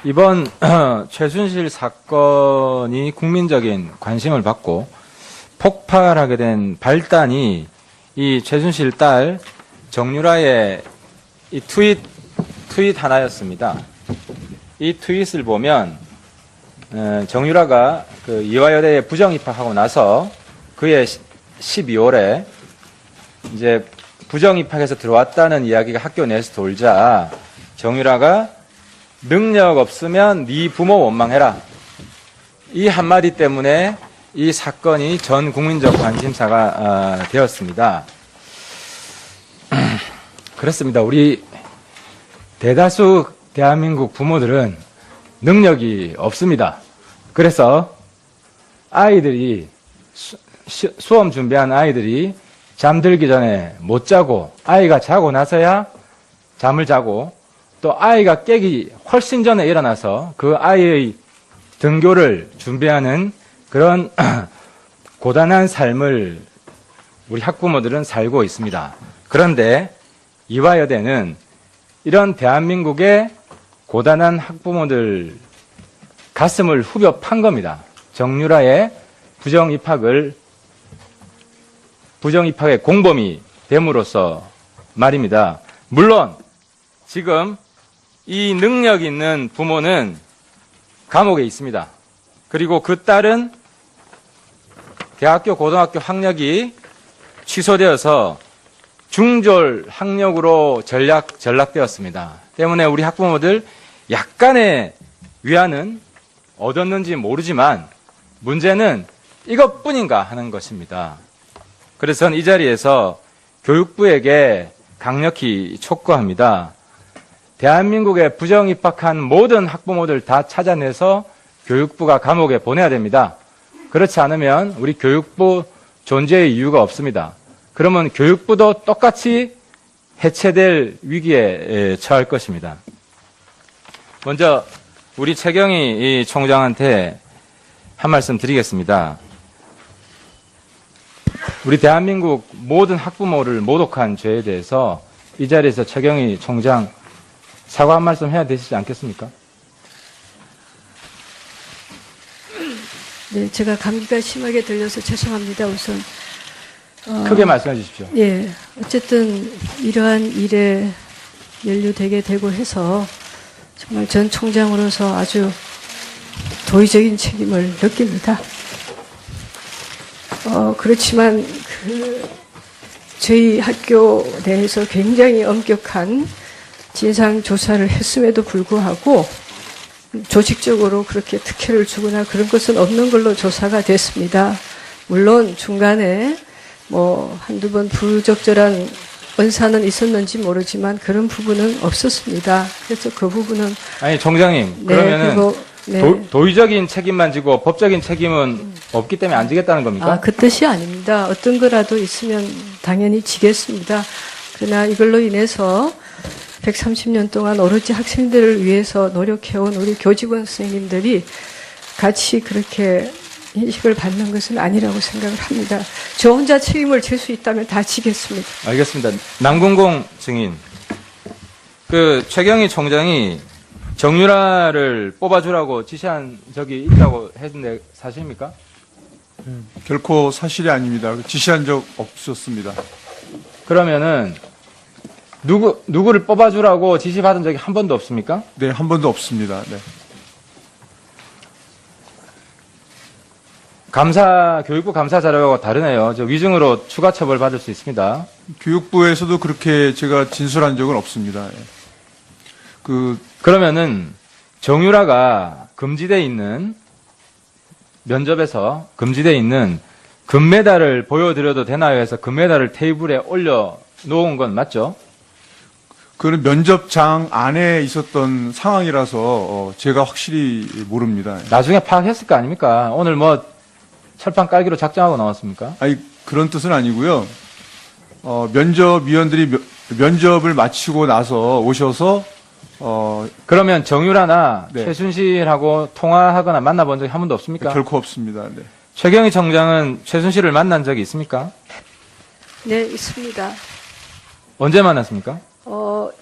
이번 최순실 사건이 국민적인 관심을 받고 폭발하게 된 발단이 이 최순실 딸 정유라의 이 트윗 하나였습니다. 이 트윗을 보면 정유라가 그 이화여대에 부정 입학하고 나서 그해 12월에 이제 부정 입학해서 들어왔다는 이야기가 학교 내에서 돌자 정유라가 능력 없으면 네 부모 원망해라. 이 한마디 때문에 이 사건이 전 국민적 관심사가 되었습니다. 그렇습니다. 우리 대다수 대한민국 부모들은 능력이 없습니다. 그래서 아이들이 수험 준비한 아이들이 잠들기 전에 못 자고 아이가 자고 나서야 잠을 자고 또 아이가 깨기 훨씬 전에 일어나서 그 아이의 등교를 준비하는 그런 고단한 삶을 우리 학부모들은 살고 있습니다. 그런데 이화여대는 이런 대한민국의 고단한 학부모들 가슴을 후벼 판 겁니다. 정유라의 부정 입학의 공범이 됨으로써 말입니다. 물론 지금 이 능력 있는 부모는 감옥에 있습니다. 그리고 그 딸은 대학교, 고등학교 학력이 취소되어서 중졸 학력으로 전락되었습니다. 때문에 우리 학부모들 약간의 위안은 얻었는지 모르지만 문제는 이것뿐인가 하는 것입니다. 그래서 저는 이 자리에서 교육부에게 강력히 촉구합니다. 대한민국에 부정 입학한 모든 학부모들 다 찾아내서 교육부가 감옥에 보내야 됩니다. 그렇지 않으면 우리 교육부 존재의 이유가 없습니다. 그러면 교육부도 똑같이 해체될 위기에 처할 것입니다. 먼저 우리 최경희 총장한테 한 말씀 드리겠습니다. 우리 대한민국 모든 학부모를 모독한 죄에 대해서 이 자리에서 최경희 총장 사과 한 말씀 해야 되시지 않겠습니까? 네, 제가 감기가 심하게 들려서 죄송합니다. 우선 크게 말씀해 주십시오. 예, 어쨌든 이러한 일에 연루되게 되고 해서 정말 전 총장으로서 아주 도의적인 책임을 느낍니다. 그렇지만 저희 학교 내에서 굉장히 엄격한 진상 조사를 했음에도 불구하고 조직적으로 그렇게 특혜를 주거나 그런 것은 없는 걸로 조사가 됐습니다. 물론 중간에 한두 번 부적절한 언사는 있었는지 모르지만 그런 부분은 없었습니다. 그래서 그 부분은 아니 총장님 그러면은 도의적인 책임만 지고 법적인 책임은 없기 때문에 안 지겠다는 겁니까? 그 뜻이 아닙니다. 어떤 거라도 있으면 당연히 지겠습니다. 그러나 이걸로 인해서 130년 동안 오로지 학생들을 위해서 노력해온 우리 교직원 선생님들이 같이 그렇게 인식을 받는 것은 아니라고 생각을 합니다. 저 혼자 책임을 질 수 있다면 다 지겠습니다. 알겠습니다. 남궁공 증인. 최경희 총장이 정유라를 뽑아주라고 지시한 적이 있다고 했는데 사실입니까? 결코 사실이 아닙니다. 지시한 적 없었습니다. 그러면은 누구를 뽑아주라고 지시받은 적이 한 번도 없습니까? 네, 한 번도 없습니다. 네. 교육부 감사 자료하고 다르네요. 위증으로 추가 처벌 받을 수 있습니다. 교육부에서도 그렇게 제가 진술한 적은 없습니다. 그러면은 정유라가 면접에서 금지되어 있는 금메달을 보여드려도 되나요 해서 금메달을 테이블에 올려 놓은 건 맞죠? 그는 면접장 안에 있었던 상황이라서 제가 확실히 모릅니다. 나중에 파악했을 거 아닙니까? 오늘 철판 깔기로 작정하고 나왔습니까? 아니, 그런 뜻은 아니고요. 면접위원들이 면접을 마치고 나서 오셔서 그러면 정유라나 네. 최순실하고 통화하거나 만나본 적이 한 번도 없습니까? 결코 없습니다. 네. 최경희 총장은 최순실을 만난 적이 있습니까? 네, 있습니다. 언제 만났습니까?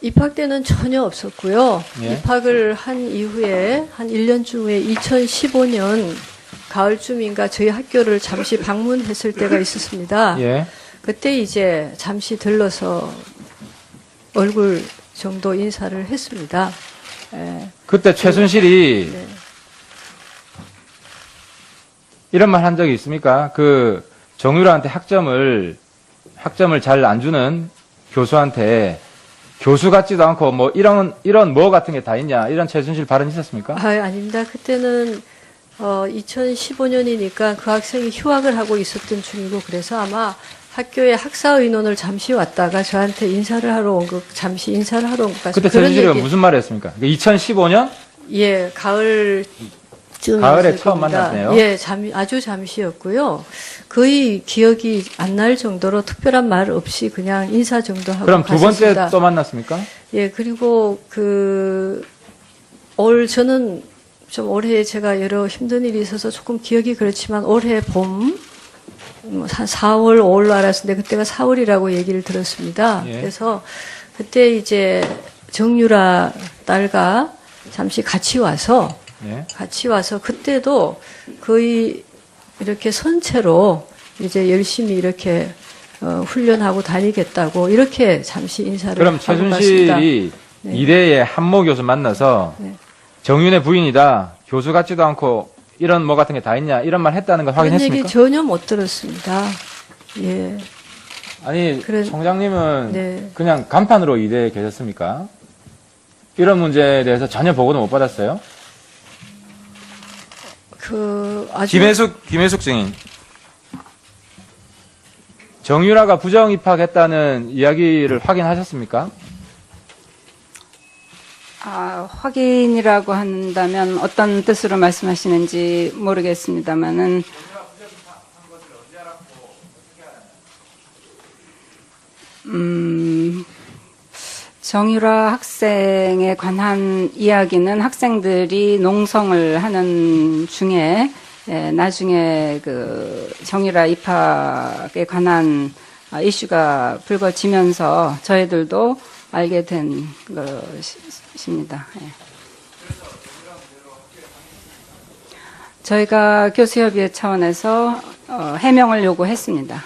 입학 때는 전혀 없었고요. 예. 입학을 한 이후에 한 1년쯤에 2015년 가을쯤인가 저희 학교를 잠시 방문했을 때가 있었습니다. 예. 그때 이제 잠시 들러서 얼굴 정도 인사를 했습니다. 예. 그때 최순실이 네. 이런 말 한 적이 있습니까? 그 정유라한테 학점을 잘 안 주는 교수한테 교수 같지도 않고 뭐 이런 뭐 같은 게 다 있냐 이런 최순실 발언 있었습니까? 아닙니다. 그때는 2015년이니까 그 학생이 휴학을 하고 있었던 중이고 그래서 아마 학교에 학사의논을 잠시 왔다가 저한테 잠시 인사를 하러 온 것 같습니다. 그때 최순실이가 무슨 말을 했습니까? 2015년? 예, 가을에 처음 만났네요. 예, 아주 잠시였고요. 거의 기억이 안 날 정도로 특별한 말 없이 그냥 인사 정도 하고 그럼 두 번째 갔었습니다. 또 만났습니까? 예, 그리고 저는 좀 올해 제가 여러 힘든 일이 있어서 조금 기억이 그렇지만 올해 봄, 한 4월, 5월로 알았는데 그때가 4월이라고 얘기를 들었습니다. 예. 그래서 그때 이제 정유라 딸과 잠시 같이 와서 그때도 거의 이렇게 선체로 이제 열심히 이렇게 훈련하고 다니겠다고 이렇게 잠시 인사를 그럼 하고 갔습니다. 최순실이 네. 이대의 한모 교수 만나서 네. 정윤의 부인이다. 교수 같지도 않고 이런 뭐 같은 게 다 있냐 이런 말 했다는 걸 그런 확인했습니까? 얘기 전혀 못 들었습니다. 예. 아니 총장님은 네. 그냥 간판으로 이대에 계셨습니까? 이런 문제에 대해서 전혀 보고도 못 받았어요? 김혜숙 증인. 정유라가 부정 입학했다는 이야기를 확인하셨습니까? 확인이라고 한다면 어떤 뜻으로 말씀하시는지 모르겠습니다만은 정유라 학생에 관한 이야기는 학생들이 농성을 하는 중에 나중에 그 정유라 입학에 관한 이슈가 불거지면서 저희들도 알게 된 것입니다. 저희가 교수협의회 차원에서 해명을 요구했습니다.